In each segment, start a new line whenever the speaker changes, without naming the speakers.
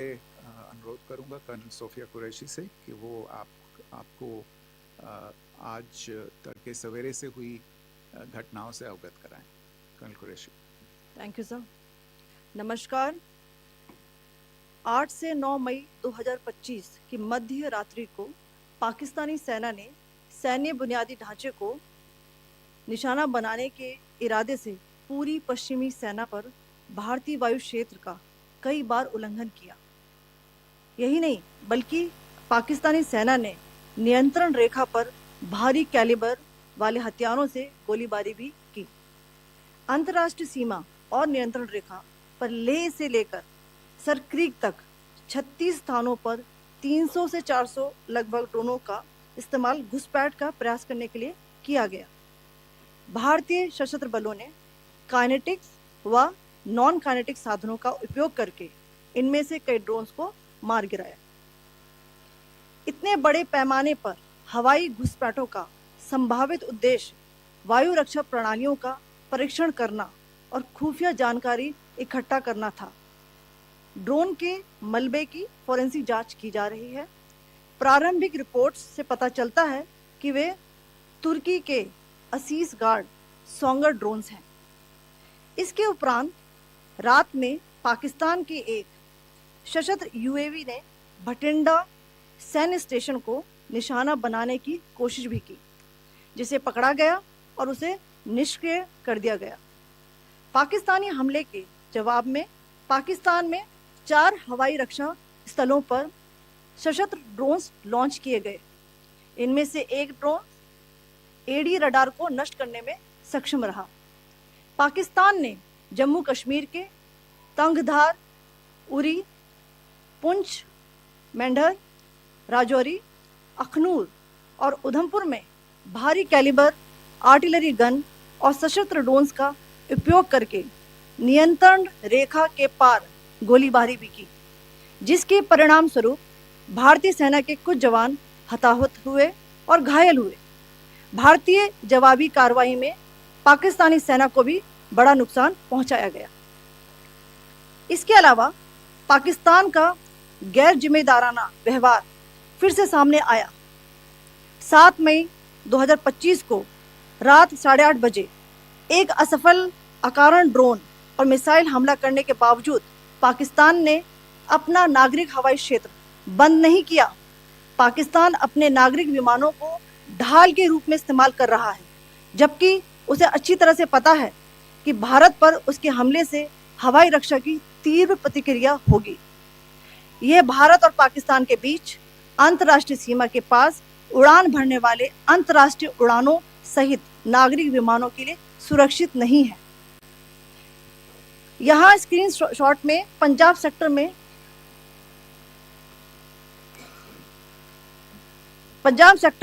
अनुरोध करूंगा colonel Sophia Qureshi से कि वो आपको आज तड़के सवेरे से हुई घटनाओं से अवगत कराएं। Colonel Qureshi.
Thank you sir. नमस्कार। 8 से 9 मई 2025 की मध्य रात्रि को पाकिस्तानी सेना ने सैन्य बुनियादी ढांचे को निशाना बनाने के इरादे से पूरी पश्चिमी सेना पर भारतीय वायु क्षेत्र का कई बार उल्लंघन किया। यही नहीं बल्कि पाकिस्तानी सेना ने नियंत्रण रेखा पर भारी कैलिबर वाले हथियारों से गोलीबारी भी की। अंतर्राष्ट्रीय सीमा और नियंत्रण रेखा पर लेह से लेकर सर क्रीक तक 36 स्थानों पर 300 से 400 लगभग ड्रोनों का इस्तेमाल घुसपैठ का प्रयास करने के लिए किया गया। भारतीय सशस्त्र बलों ने काइनेटिक्स व नॉन काइनेटिक साधनों का उपयोग करके इनमें से कई ड्रोन्स को मार गिराया। इतने बड़े पैमाने पर हवाई घुसपैठों का संभावित उद्देश्य वायु रक्षा प्रणालियों का परीक्षण करना और खुफिया जानकारी इकट्ठा करना था। ड्रोन के मलबे की फोरेंसिक जांच की जा रही है। प्रारंभिक रिपोर्ट्स से पता चलता है कि वे तुर्की के असीस गार्ड सोंगर ड्रोन्स हैं। इसके उपरांत रात में पाकिस्तान के एक सशस्त्र यूएवी ने भटिंडा सैन्य स्टेशन को निशाना बनाने की कोशिश भी की, जिसे पकड़ा गया और उसे निष्क्रिय कर दिया गया। पाकिस्तानी हमले के जवाब में पाकिस्तान में 4 हवाई रक्षा स्थलों पर सशस्त्र ड्रोन्स लॉन्च किए गए। इनमें से एक ड्रोन एडी रडार को नष्ट करने में सक्षम रहा। पाकिस्तान ने जम्मू कश्मीर के तंगधार, उरी, पुंछ, मेंढर, राजौरी, अखनूर और उधमपुर में भारी कैलिबर आर्टिलरी गन और सशस्त्र ड्रोन्स का उपयोग करके नियंत्रण रेखा के पार गोलीबारी भी की, जिसके परिणाम स्वरूप भारतीय सेना के कुछ जवान हताहत हुए और घायल हुए। भारतीय जवाबी कार्रवाई में पाकिस्तानी सेना को भी बड़ा नुकसान पहुंचाया गया। इसके अलावा पाकिस्तान का गैर जिम्मेदाराना व्यवहार फिर से सामने आया। 7 मई 2025 को रात 8:30 बजे एक असफल अकारण ड्रोन और मिसाइल हमला करने के बावजूद पाकिस्तान ने अपना नागरिक हवाई क्षेत्र बंद नहीं किया। पाकिस्तान अपने नागरिक विमानों को ढाल के रूप में इस्तेमाल कर रहा है, जबकि उसे अच्छी तरह से पता है कि भारत पर उसके हमले से हवाई रक्षा की तीव्र प्रतिक्रिया होगी। यह भारत और पाकिस्तान के बीच अंतर्राष्ट्रीय सीमा के पास उड़ान भरने वाले अंतर्राष्ट्रीय उड़ानों सहित नागरिक विमानों के लिए सुरक्षित नहीं है। यहाँ स्क्रीन शॉट में पंजाब सेक्टर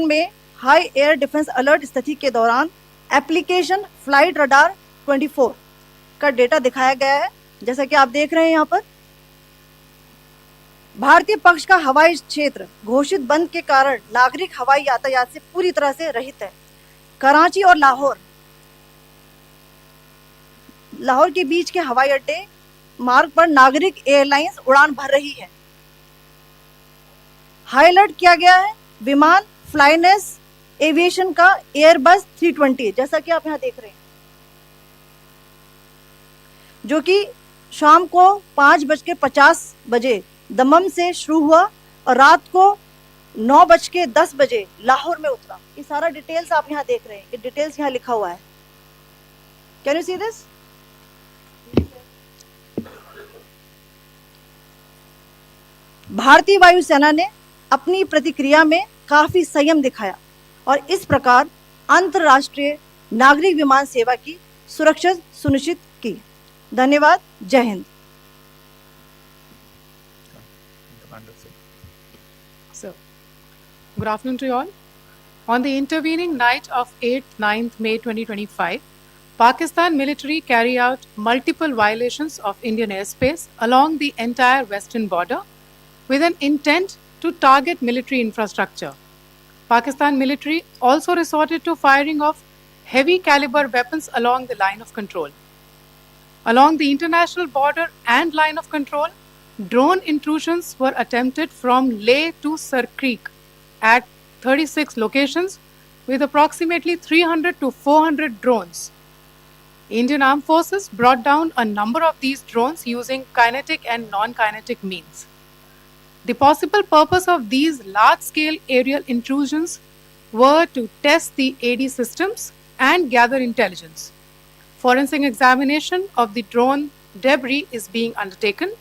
में हाई एयर डिफेंस अलर्ट स्थिति के दौरान एप्लीकेशन फ्लाइट रडार 24 का डेटा दिखाया गया है। जैसा कि आप देख रहे हैं यहाँ पर भारतीय पक्ष का हवाई क्षेत्र घोषित बंद के कारण नागरिक हवाई यातायात से पूरी तरह से रहित है। कराची और लाहौर के बीच के हवाई अड्डे मार्ग पर नागरिक एयरलाइंस उड़ान भर रही है। हाई अलर्ट किया गया है विमान फ्लाइनेस एविएशन का एयरबस 320, जैसा कि आप यहाँ देख रहे हैं, जो कि शाम को 5:50 बजे दमम से शुरू हुआ और रात को 9:10 बजे लाहौर में उतरा। ये सारा डिटेल्स आप यहाँ देख रहे हैं, ये डिटेल्स यहाँ लिखा हुआ है। Can you see this? भारतीय वायुसेना ने अपनी प्रतिक्रिया में काफी संयम दिखाया और इस प्रकार अंतर्राष्ट्रीय नागरिक विमान सेवा की सुरक्षा सुनिश्चित की। धन्यवाद। जय Hind.
So, good afternoon to you all. On the intervening night of 8th-9th May 2025, Pakistan military carried out multiple violations of Indian airspace along the entire western border with an intent to target military infrastructure. Pakistan military also resorted to firing of heavy caliber weapons along the line of control. Along the international border and line of control, drone intrusions were attempted from Leh to Sir Creek at 36 locations with approximately 300 to 400 drones. Indian Armed Forces brought down a number of these drones using kinetic and non-kinetic means. The possible purpose of these large-scale aerial intrusions were to test the AD systems and gather intelligence. Forensic examination of the drone debris is being undertaken.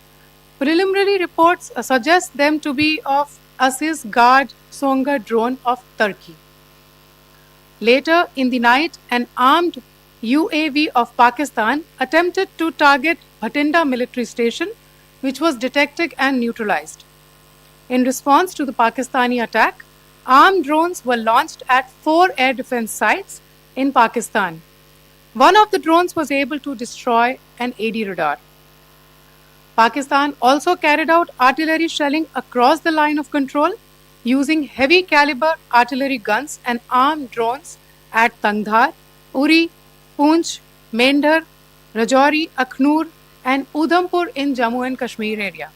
Preliminary reports suggest them to be of Aziz Guard Songa drone of Turkey. Later in the night, an armed UAV of Pakistan attempted to target Bhatinda military station, which was detected and neutralized. In response to the Pakistani attack, armed drones were launched at 4 air defense sites in Pakistan. One of the drones was able to destroy an AD radar. Pakistan also carried out artillery shelling across the line of control using heavy caliber artillery guns and armed drones at Tangdhar, Uri, Poonch, Mendhar, Rajouri, Akhnur and Udhampur in Jammu and Kashmir area,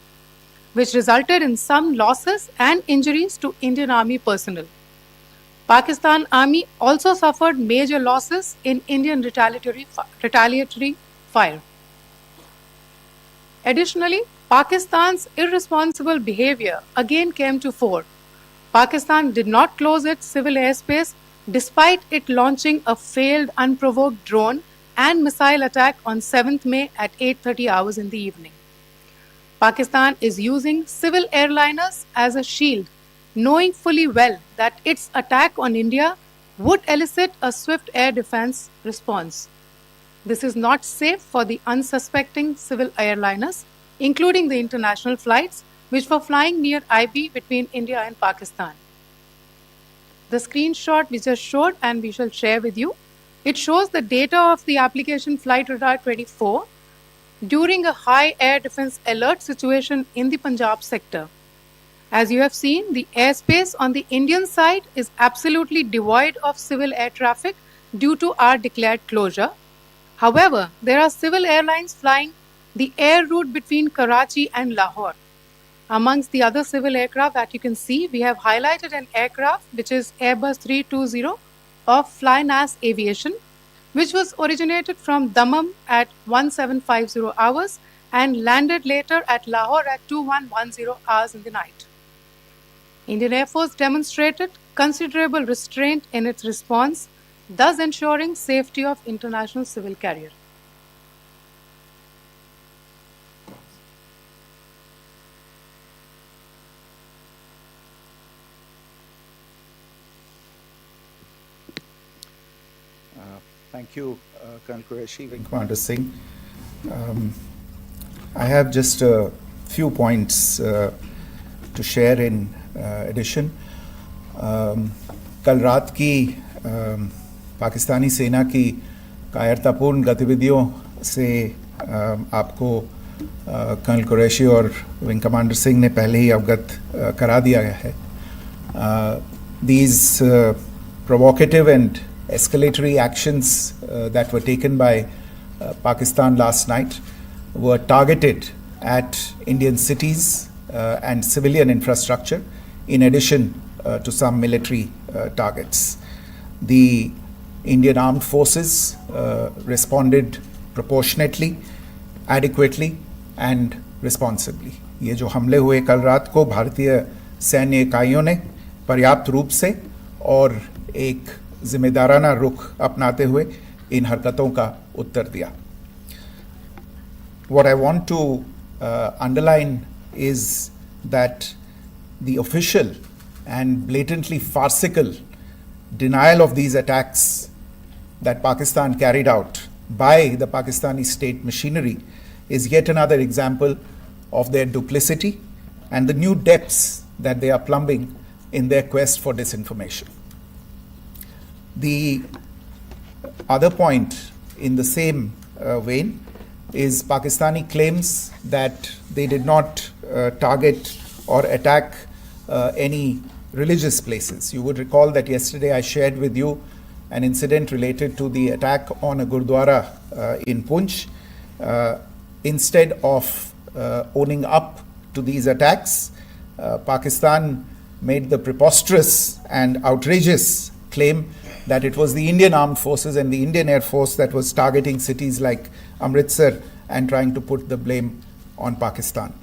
which resulted in some losses and injuries to Indian Army personnel. Pakistan Army also suffered major losses in Indian retaliatory fire. Additionally, Pakistan's irresponsible behavior again came to fore. Pakistan did not close its civil airspace despite it launching a failed unprovoked drone and missile attack on 7th May at 8:30 hours in the evening. Pakistan is using civil airliners as a shield, knowing fully well that its attack on India would elicit a swift air defense response. This is not safe for the unsuspecting civil airliners, including the international flights, which were flying near IB between India and Pakistan. The screenshot we just showed and we shall share with you, it shows the data of the application Flight Radar 24 during a high air defense alert situation in the Punjab sector. As you have seen, the airspace on the Indian side is absolutely devoid of civil air traffic due to our declared closure. However, there are civil airlines flying the air route between Karachi and Lahore. Amongst the other civil aircraft that you can see, we have highlighted an aircraft which is Airbus 320 of Flynas Aviation, which was originated from Dammam at 1750 hours and landed later at Lahore at 2110 hours in the night. Indian Air Force demonstrated considerable restraint in its response, thus ensuring safety of international civil carrier.
Thank you, Colonel Qureshi, Wing Commander Singh. I have just a few points to share in addition. कल रात की पाकिस्तानी सेना की कायरतापूर्ण गतिविधियों से आपको colonel Qureshi और विंग कमांडर सिंह ने पहले ही अवगत करा दिया गया है. These provocative and escalatory actions that were taken by Pakistan last night were targeted at Indian cities and civilian infrastructure, in addition to some military targets. The Indian Armed Forces responded proportionately, adequately and responsibly. ये जो हमले हुए कल रात को भारतीय सैन्य इकाइयों ने पर्याप्त रूप से और एक जिम्मेदाराना रुख अपनाते हुए इन हरकतों का उत्तर दिया. What I want to underline is that the official and blatantly farcical denial of these attacks that Pakistan carried out by the Pakistani state machinery is yet another example of their duplicity and the new depths that they are plumbing in their quest for disinformation. The other point in the same vein is Pakistani claims that they did not target or attack any religious places. You would recall that yesterday I shared with you an incident related to the attack on a Gurdwara in Poonch. Instead of owning up to these attacks. Pakistan made the preposterous and outrageous claim that it was the Indian Armed Forces and the Indian Air Force that was targeting cities like Amritsar and trying to put the blame on Pakistan.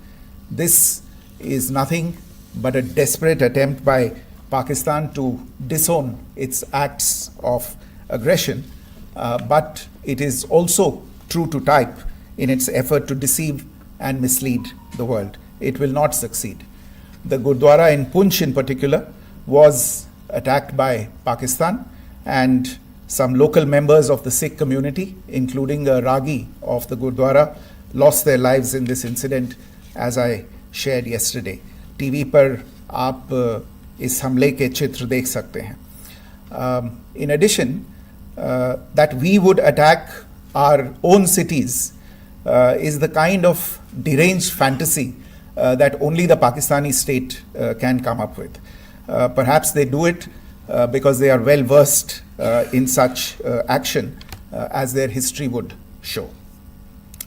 This is nothing but a desperate attempt by Pakistan to disown its acts of aggression, but it is also true to type in its effort to deceive and mislead the world. It will not succeed. The Gurdwara in Punch in particular was attacked by Pakistan, and some local members of the Sikh community, including a Ragi of the Gurdwara, lost their lives in this incident, as I shared yesterday. TV पर आप इस हमले के चित्र देख सकते हैं. In addition, that we would attack our own cities is the kind of deranged fantasy that only the Pakistani state can come up with. Perhaps they do it because they are well versed in such action, as their history would show.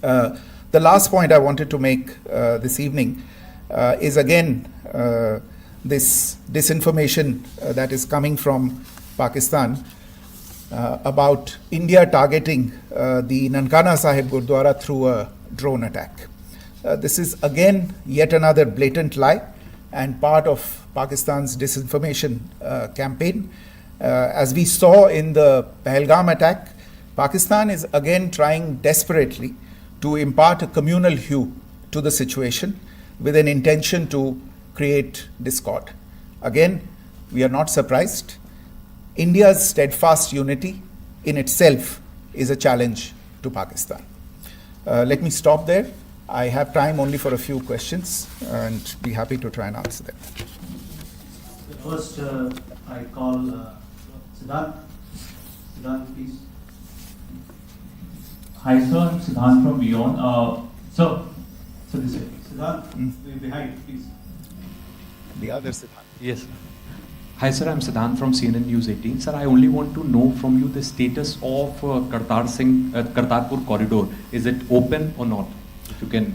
The last point I wanted to make this evening is again this disinformation that is coming from Pakistan about India targeting the Nankana Sahib Gurdwara through a drone attack. This is again yet another blatant lie and part of Pakistan's disinformation campaign. As we saw in the Pahalgam attack, Pakistan is again trying desperately to impart a communal hue to the situation with an intention to create discord. Again, we are not surprised. India's steadfast unity in itself is a challenge to Pakistan. Let me stop there. I have time only for a few questions and be happy to try and answer them.
First, I call Siddharth. Siddharth, please.
Hi, sir. I'm Siddharth from Beyond. So this way.
Siddharth, behind, please.
The other Siddharth.
Yes. Hi, sir. I'm Siddharth from CNN News 18. Sir, I only want to know from you the status of Kartarpur corridor. Is it open or not? If you can.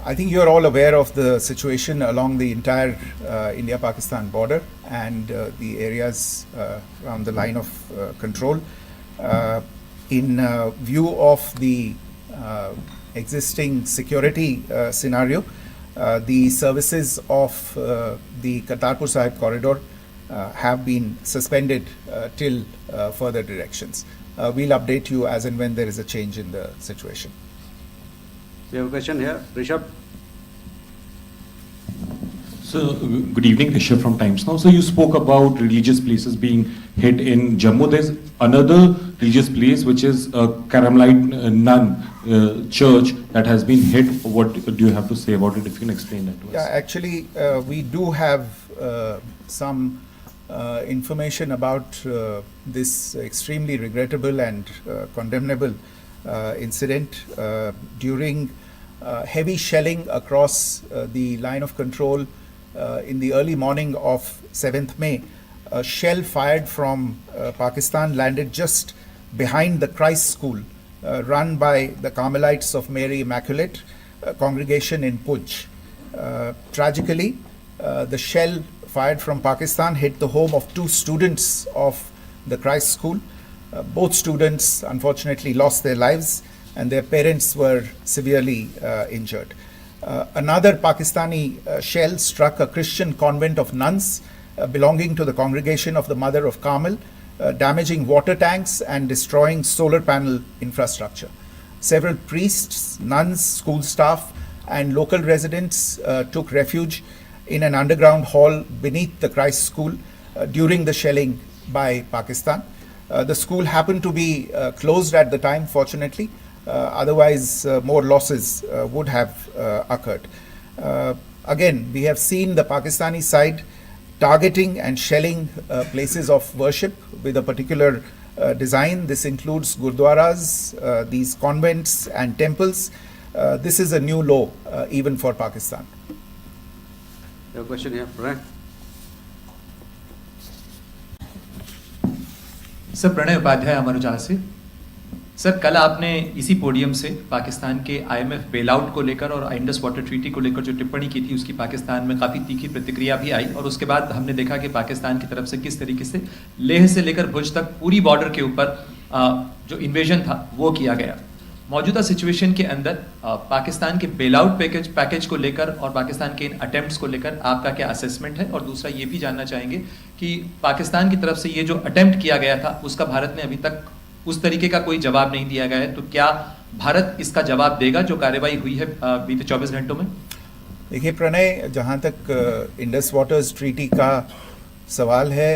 I think you're all aware of the situation along the entire India-Pakistan border and the areas around the line of control. In view of the existing security scenario, the services of the Kartarpur Sahib corridor have been suspended till further directions. We'll update you as and when there is a change in the situation.
We have a question here. Rishabh.
So, good evening, Rishabh from Times Now. So, you spoke about religious places being hit in Jammu. There's another religious place which is a Carmelite nun church that has been hit. What do you have to say about it? If you can explain that to us.
Yeah, actually, we do have some information about this extremely regrettable and condemnable incident. During heavy shelling across the line of control in the early morning of 7th May, a shell fired from Pakistan landed just behind the Christ School run by the Carmelites of Mary Immaculate congregation in Punch. Tragically, the shell fired from Pakistan hit the home of 2 students of the Christ School. Both students unfortunately lost their lives and their parents were severely injured. Another Pakistani shell struck a Christian convent of nuns belonging to the congregation of the Mother of Carmel, damaging water tanks and destroying solar panel infrastructure. Several priests, nuns, school staff and local residents took refuge in an underground hall beneath the Christ School during the shelling by Pakistan. The school happened to be closed at the time, fortunately. Otherwise, more losses would have occurred. Again, we have seen the Pakistani side targeting and shelling places of worship with a particular design. This includes gurdwaras, these convents and temples. This is a new low even for Pakistan.
You have a question here, Pranay.
Sir Pranay Upadhyay Amar Ujala से sir, कल आपने इसी podium से पाकिस्तान के IMF bailout को लेकर और Indus water treaty को लेकर जो टिप्पणी की थी उसकी पाकिस्तान में काफ़ी तीखी प्रतिक्रिया भी आई, और उसके बाद हमने देखा कि पाकिस्तान की तरफ से किस तरीके से लेह से लेकर भुज तक पूरी बॉर्डर के ऊपर जो इन्वेजन था वो किया गया। मौजूदा सिचुएशन के अंदर पाकिस्तान के बेलआउट पैकेज को लेकर और पाकिस्तान के इन अटेम्प्ट्स को लेकर आपका क्या असेसमेंट है? और दूसरा ये भी जानना चाहेंगे कि पाकिस्तान की तरफ से ये जो अटेम्प्ट किया गया था उसका भारत ने अभी तक उस तरीके का कोई जवाब नहीं दिया गया है, तो क्या भारत इसका जवाब देगा जो कार्रवाई हुई है बीते 24 घंटों में?
देखिए प्रणय, जहाँ तक इंडस वाटर्स ट्रीटी का सवाल है,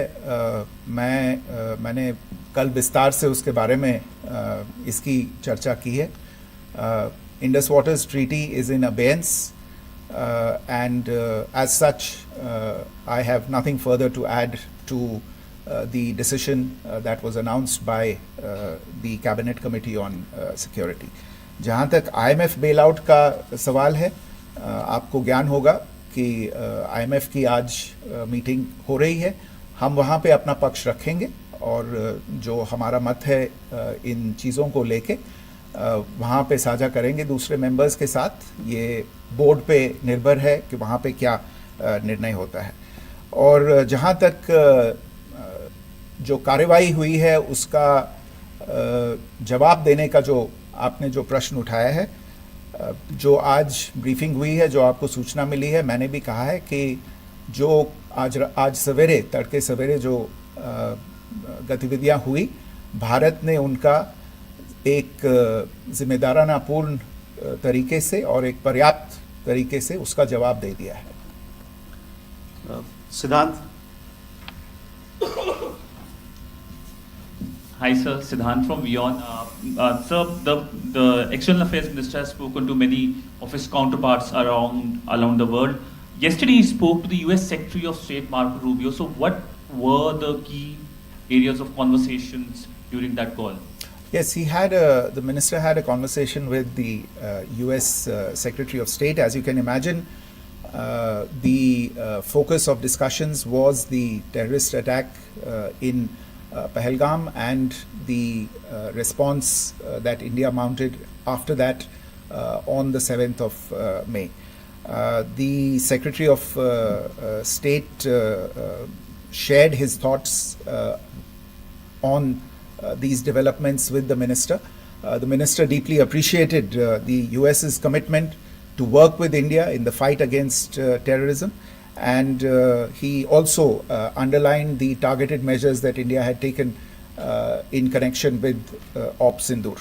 मैंने कल विस्तार से उसके बारे में इसकी चर्चा की है। Indus waters treaty is in abeyance and as such I have nothing further to add to the decision that was announced by the cabinet committee on security. जहाँ तक IMF bailout का सवाल है, आपको ज्ञान होगा कि IMF की आज मीटिंग हो रही है। हम वहाँ पे अपना पक्ष रखेंगे और जो हमारा मत है इन चीज़ों को लेके वहाँ पे साझा करेंगे दूसरे मेंबर्स के साथ। ये बोर्ड पे निर्भर है कि वहाँ पे क्या निर्णय होता है। और जहाँ तक जो कार्रवाई हुई है उसका जवाब देने का जो आपने जो प्रश्न उठाया है, जो आज ब्रीफिंग हुई है, जो आपको सूचना मिली है, मैंने भी कहा है कि जो आज सवेरे तड़के सवेरे जो गतिविधियां हुई, भारत ने उनका एक जिम्मेदाराना पूर्ण तरीके से और एक पर्याप्त तरीके से उसका जवाब दे दिया है।
सिद्धांत।
Hi sir, Siddhant from Beyond. Sir, the External Affairs Minister has spoken to many of his counterparts around the world. Yesterday he spoke to the US Secretary of State Marco Rubio. So what were the key areas of conversations during that call?
Yes, the minister had a conversation with the US Secretary of State. As you can imagine, the focus of discussions was the terrorist attack in Pahalgam and the response that India mounted after that on the 7th of May. The Secretary of State shared his thoughts on these developments with the minister. The minister deeply appreciated the US's commitment to work with India in the fight against terrorism. And he also underlined the targeted measures that India had taken in connection with Op Sindoor.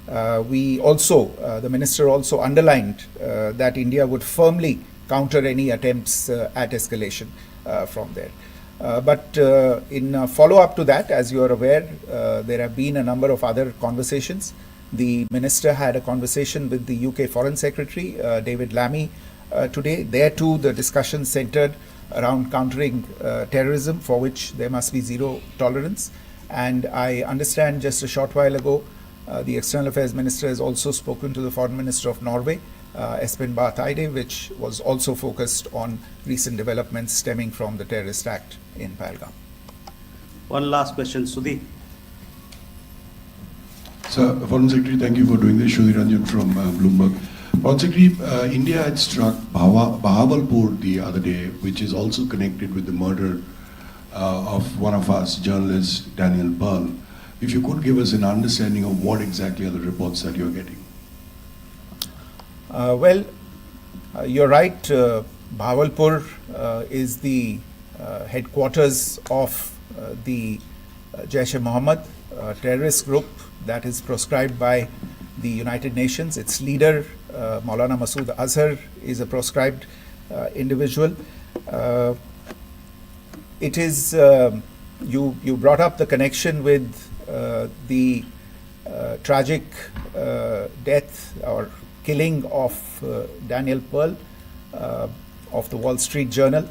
The minister also underlined that India would firmly counter any attempts at escalation from there. But in follow-up to that, as you are aware, there have been a number of other conversations. The minister had a conversation with the UK Foreign Secretary, David Lammy, today. There too, the discussion centered around countering terrorism, for which there must be zero tolerance. And I understand just a short while ago, the External Affairs Minister has also spoken to the Foreign Minister of Norway, Espen Barth Eide, which was also focused on recent developments stemming from the terrorist act in Pahalgam.
One last question, Sudhi.
Sir, Foreign Secretary, thank you for doing this. Sudhi Ranjan from Bloomberg. Foreign Secretary, India had struck Bahawalpur the other day, which is also connected with the murder of one of us, journalist Daniel Pearl. If you could give us an understanding of what exactly are the reports that you're getting.
You're right. Bahawalpur is the headquarters of the Jaish-e-Mohammed terrorist group that is proscribed by the United Nations. Its leader, Maulana Masood Azhar, is a proscribed individual. It is, you brought up the connection with the tragic death or killing of Daniel Pearl of the Wall Street Journal.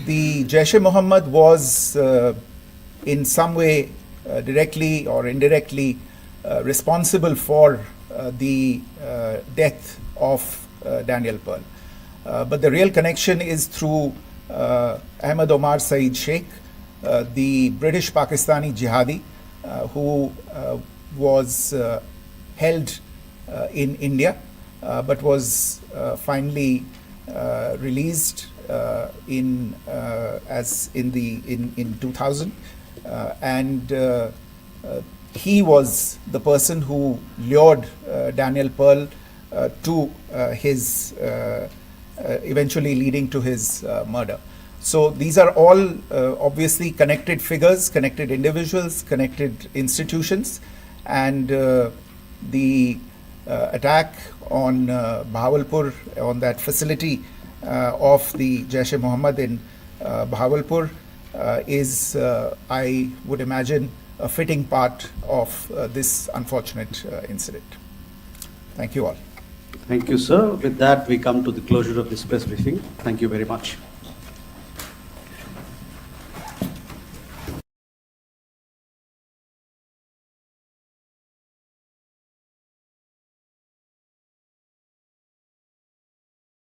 The Jaish-e-Mohammed was in some way directly or indirectly responsible for the death of Daniel Pearl. But the real connection is through Ahmed Omar Saeed Sheikh, the British Pakistani jihadi who was held in India, but was finally released in 2000, and he was the person who lured Daniel Pearl to his eventually leading to his murder. So these are all obviously connected figures, connected individuals, connected institutions, and the attack on Bahawalpur, on that facility of the Jaish-e-Mohammed in Bahawalpur is, I would imagine, a fitting part of this unfortunate incident. Thank you all.
Thank you, sir. With that, we come to the closure of this press briefing. Thank you very much.